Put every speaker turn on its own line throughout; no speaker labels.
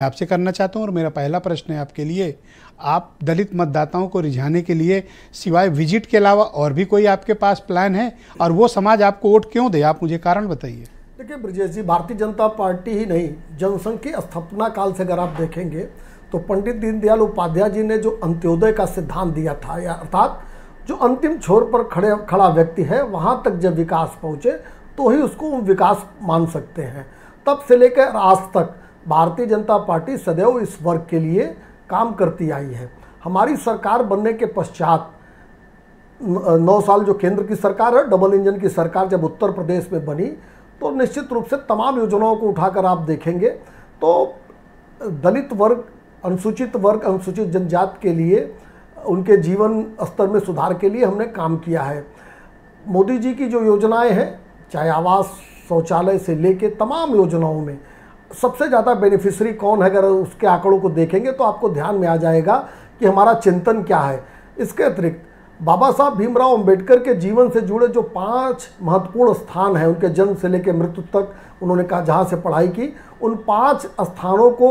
आपसे करना चाहता हूं और मेरा पहला प्रश्न है आपके लिए, आप दलित मतदाताओं को रिझाने के लिए सिवाय विजिट के अलावा और भी कोई आपके पास प्लान है, और वो समाज आपको वोट क्यों दे, आप मुझे कारण बताइए।
देखिए ब्रजेश जी, भारतीय जनता पार्टी ही नहीं, जनसंघ की स्थापना काल से अगर आप देखेंगे तो पंडित दीनदयाल उपाध्याय जी ने जो अंत्योदय का सिद्धांत दिया था, या अर्थात जो अंतिम छोर पर खड़ा व्यक्ति है वहाँ तक जब विकास पहुँचे तो ही उसको विकास मान सकते हैं। तब से लेकर आज तक भारतीय जनता पार्टी सदैव इस वर्ग के लिए काम करती आई है। हमारी सरकार बनने के पश्चात 9 साल जो केंद्र की सरकार है, डबल इंजन की सरकार जब उत्तर प्रदेश में बनी, तो निश्चित रूप से तमाम योजनाओं को उठाकर आप देखेंगे तो दलित वर्ग, अनुसूचित वर्ग, अनुसूचित जनजाति के लिए उनके जीवन स्तर में सुधार के लिए हमने काम किया है। मोदी जी की जो योजनाएं हैं, चाहे आवास, शौचालय से लेके तमाम योजनाओं में सबसे ज़्यादा बेनिफिशरी कौन है, अगर उसके आंकड़ों को देखेंगे तो आपको ध्यान में आ जाएगा कि हमारा चिंतन क्या है। इसके अतिरिक्त बाबा साहब भीमराव अंबेडकर के जीवन से जुड़े जो 5 महत्वपूर्ण स्थान हैं, उनके जन्म से लेकर मृत्यु तक उन्होंने कहा जहाँ से पढ़ाई की, उन 5 स्थानों को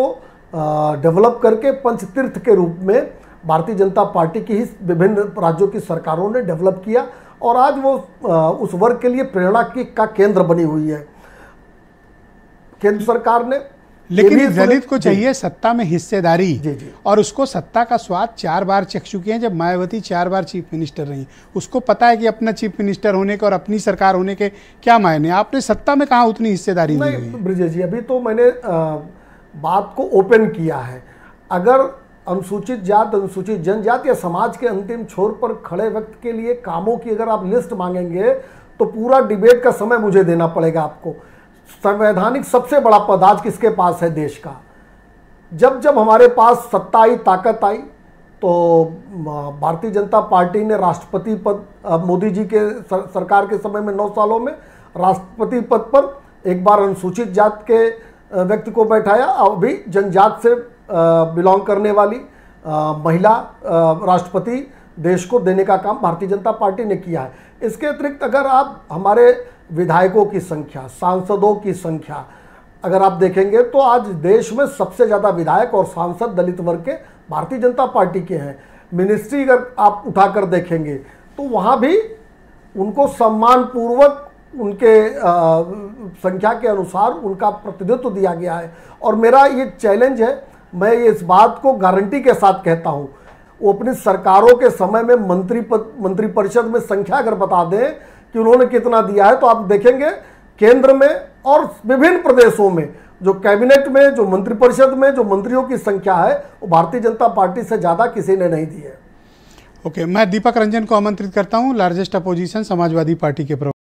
डेवलप करके पंचतीर्थ के रूप में भारतीय जनता पार्टी की ही विभिन्न राज्यों की सरकारों ने डेवलप किया, और आज वो उस वर्ग के लिए प्रेरणा का केंद्र बनी हुई है केंद्र सरकार ने।
लेकिन दलित को चाहिए सत्ता में हिस्सेदारी,
जी।
और उसको सत्ता का स्वाद 4 बार चख चुके हैं। जब मायावती 4 बार चीफ मिनिस्टर रही, उसको पता है कि अपना चीफ मिनिस्टर होने के और अपनी सरकार होने के क्या मायने। आपने सत्ता में कहाँ उतनी हिस्सेदारी ली हुई है?
ब्रजेश जी, अभी तो मैंने बात को ओपन किया है। अगर अनुसूचित जाति, अनुसूचित जनजाति या समाज के अंतिम छोर पर खड़े व्यक्ति के लिए कामों की अगर आप लिस्ट मांगेंगे तो पूरा डिबेट का समय मुझे देना पड़ेगा आपको। संवैधानिक सबसे बड़ा पद आज किसके पास है देश का? जब जब हमारे पास सत्ता आई, ताकत आई, तो भारतीय जनता पार्टी ने राष्ट्रपति पद, मोदी जी के सरकार के समय में 9 सालों में राष्ट्रपति पद पर एक बार अनुसूचित जाति के व्यक्ति को बैठाया, अभी जनजाति से बिलोंग करने वाली महिला राष्ट्रपति देश को देने का काम भारतीय जनता पार्टी ने किया है। इसके अतिरिक्त अगर आप हमारे विधायकों की संख्या, सांसदों की संख्या अगर आप देखेंगे तो आज देश में सबसे ज़्यादा विधायक और सांसद दलित वर्ग के भारतीय जनता पार्टी के हैं। मिनिस्ट्री अगर आप उठाकर देखेंगे तो वहाँ भी उनको सम्मानपूर्वक उनके संख्या के अनुसार उनका प्रतिनिधित्व दिया गया है। और मेरा ये चैलेंज है, मैं ये इस बात को गारंटी के साथ कहता हूँ, वो अपनी सरकारों के समय में मंत्रिपरिषद में संख्या अगर बता दें कि उन्होंने कितना दिया है, तो आप देखेंगे केंद्र में और विभिन्न प्रदेशों में जो कैबिनेट में, जो मंत्रिपरिषद में जो मंत्रियों की संख्या है, वो भारतीय जनता पार्टी से ज़्यादा किसी ने नहीं दी है।
ओके, मैं दीपक रंजन को आमंत्रित करता हूं, लार्जेस्ट अपोजिशन समाजवादी पार्टी के